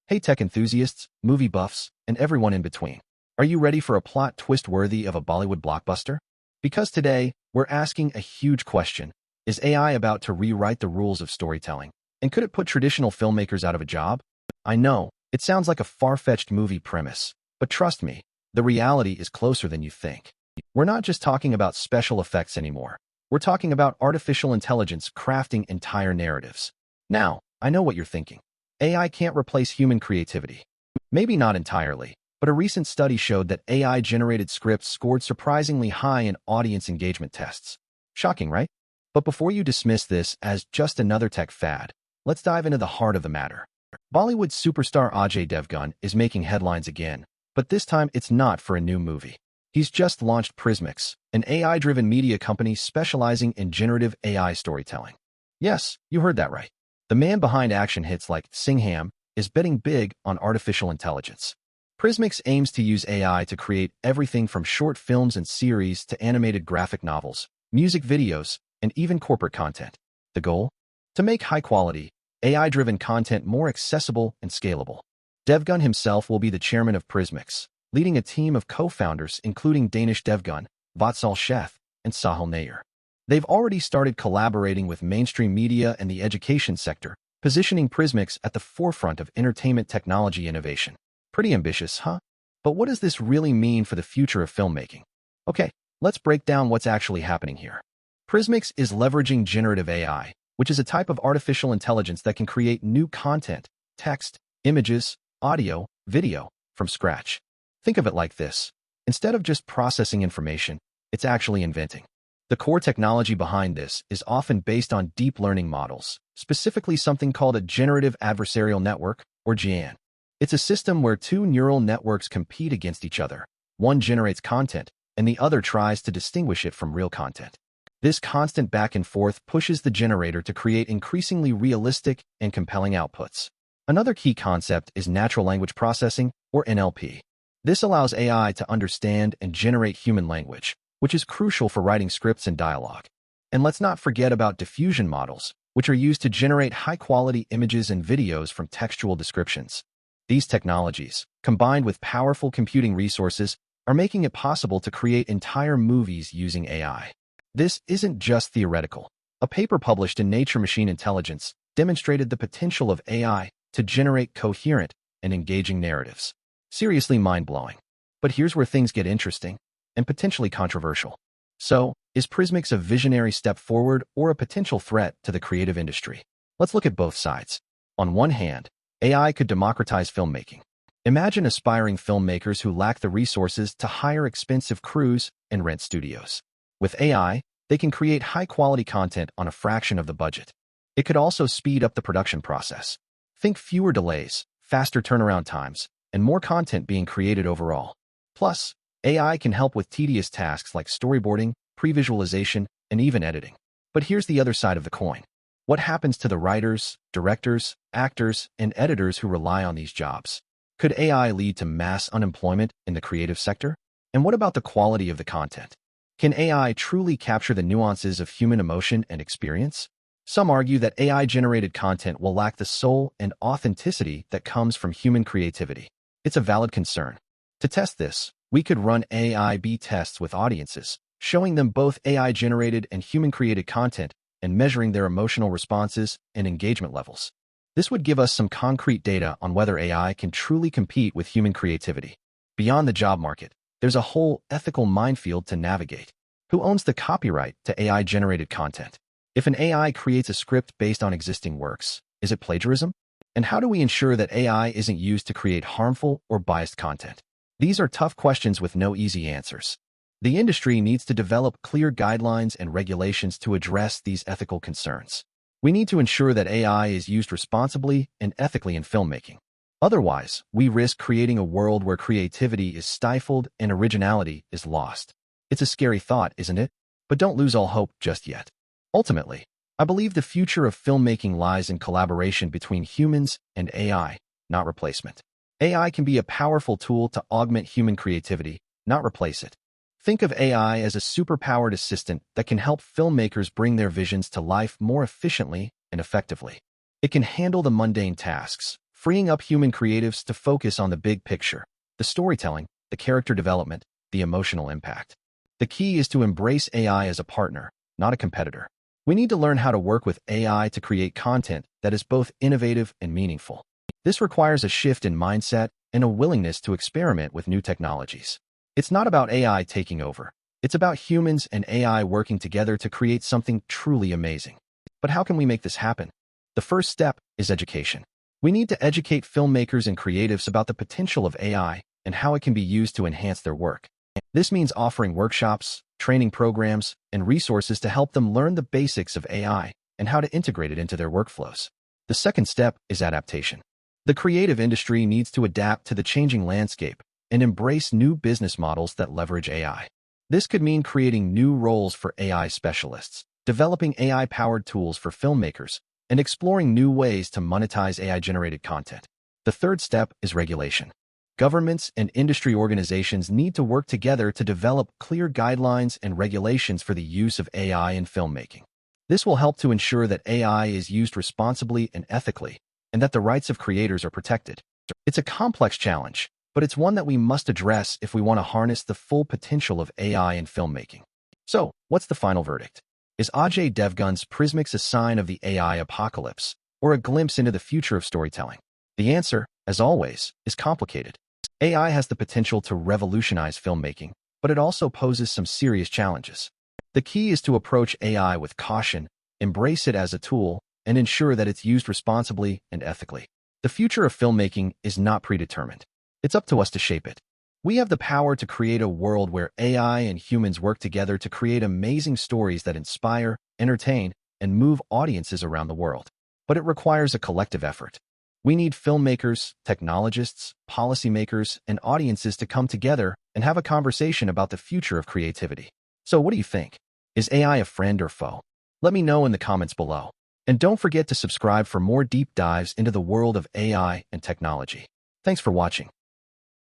Hey tech enthusiasts, movie buffs, and everyone in between. Are you ready for a plot twist worthy of a Bollywood blockbuster? Because today, we're asking a huge question. Is AI about to rewrite the rules of storytelling? And could it put traditional filmmakers out of a job? I know, it sounds like a far-fetched movie premise, but trust me, the reality is closer than you think. We're not just talking about special effects anymore. We're talking about artificial intelligence crafting entire narratives. Now, I know what you're thinking. AI can't replace human creativity. Maybe not entirely, but a recent study showed that AI-generated scripts scored surprisingly high in audience engagement tests. Shocking, right? But before you dismiss this as just another tech fad, let's dive into the heart of the matter. Bollywood superstar Ajay Devgn is making headlines again, but this time it's not for a new movie. He's just launched Prismix, an AI-driven media company specializing in generative AI storytelling. Yes, you heard that right. The man behind action hits like Singham is betting big on artificial intelligence. Prismix aims to use AI to create everything from short films and series to animated graphic novels, music videos, and even corporate content. The goal? To make high-quality, AI-driven content more accessible and scalable. Devgan himself will be the chairman of Prismix, leading a team of co-founders including Danish Devgan, Vatsal Sheth, and Sahil Nair. They've already started collaborating with mainstream media and the education sector, positioning Prismix at the forefront of entertainment technology innovation. Pretty ambitious, huh? But what does this really mean for the future of filmmaking? Okay, let's break down what's actually happening here. Prismix is leveraging generative AI, which is a type of artificial intelligence that can create new content, text, images, audio, video, from scratch. Think of it like this. Instead of just processing information, it's actually inventing. The core technology behind this is often based on deep learning models, specifically something called a generative adversarial network, or GAN. It's a system where two neural networks compete against each other. One generates content, and the other tries to distinguish it from real content. This constant back and forth pushes the generator to create increasingly realistic and compelling outputs. Another key concept is natural language processing, or NLP. This allows AI to understand and generate human language, which is crucial for writing scripts and dialogue. And let's not forget about diffusion models, which are used to generate high-quality images and videos from textual descriptions. These technologies, combined with powerful computing resources, are making it possible to create entire movies using AI. This isn't just theoretical. A paper published in Nature Machine Intelligence demonstrated the potential of AI to generate coherent and engaging narratives. Seriously mind-blowing. But here's where things get interesting and potentially controversial. So, is Prismix a visionary step forward or a potential threat to the creative industry? Let's look at both sides. On one hand, AI could democratize filmmaking. Imagine aspiring filmmakers who lack the resources to hire expensive crews and rent studios. With AI, they can create high-quality content on a fraction of the budget. It could also speed up the production process. Think fewer delays, faster turnaround times, and more content being created overall. Plus, AI can help with tedious tasks like storyboarding, pre-visualization, and even editing. But here's the other side of the coin. What happens to the writers, directors, actors, and editors who rely on these jobs? Could AI lead to mass unemployment in the creative sector? And what about the quality of the content? Can AI truly capture the nuances of human emotion and experience? Some argue that AI-generated content will lack the soul and authenticity that comes from human creativity. It's a valid concern. To test this, we could run AI/B tests with audiences, showing them both AI-generated and human-created content and measuring their emotional responses and engagement levels. This would give us some concrete data on whether AI can truly compete with human creativity. Beyond the job market, there's a whole ethical minefield to navigate. Who owns the copyright to AI-generated content? If an AI creates a script based on existing works, is it plagiarism? And how do we ensure that AI isn't used to create harmful or biased content? These are tough questions with no easy answers. The industry needs to develop clear guidelines and regulations to address these ethical concerns. We need to ensure that AI is used responsibly and ethically in filmmaking. Otherwise, we risk creating a world where creativity is stifled and originality is lost. It's a scary thought, isn't it? But don't lose all hope just yet. Ultimately, I believe the future of filmmaking lies in collaboration between humans and AI, not replacement. AI can be a powerful tool to augment human creativity, not replace it. Think of AI as a superpowered assistant that can help filmmakers bring their visions to life more efficiently and effectively. It can handle the mundane tasks, freeing up human creatives to focus on the big picture, the storytelling, the character development, the emotional impact. The key is to embrace AI as a partner, not a competitor. We need to learn how to work with AI to create content that is both innovative and meaningful. This requires a shift in mindset and a willingness to experiment with new technologies. It's not about AI taking over. It's about humans and AI working together to create something truly amazing. But how can we make this happen? The first step is education. We need to educate filmmakers and creatives about the potential of AI and how it can be used to enhance their work. This means offering workshops, training programs, and resources to help them learn the basics of AI and how to integrate it into their workflows. The second step is adaptation. The creative industry needs to adapt to the changing landscape and embrace new business models that leverage AI. This could mean creating new roles for AI specialists, developing AI-powered tools for filmmakers, and exploring new ways to monetize AI-generated content. The third step is regulation. Governments and industry organizations need to work together to develop clear guidelines and regulations for the use of AI in filmmaking. This will help to ensure that AI is used responsibly and ethically, and that the rights of creators are protected. It's a complex challenge, but it's one that we must address if we want to harness the full potential of AI in filmmaking. So, what's the final verdict? Is Ajay Devgn's Prismix a sign of the AI apocalypse, or a glimpse into the future of storytelling? The answer, as always, is complicated. AI has the potential to revolutionize filmmaking, but it also poses some serious challenges. The key is to approach AI with caution, embrace it as a tool, and ensure that it's used responsibly and ethically. The future of filmmaking is not predetermined. It's up to us to shape it. We have the power to create a world where AI and humans work together to create amazing stories that inspire, entertain, and move audiences around the world. But it requires a collective effort. We need filmmakers, technologists, policymakers, and audiences to come together and have a conversation about the future of creativity. So what do you think? Is AI a friend or foe? Let me know in the comments below. And don't forget to subscribe for more deep dives into the world of AI and technology. Thanks for watching.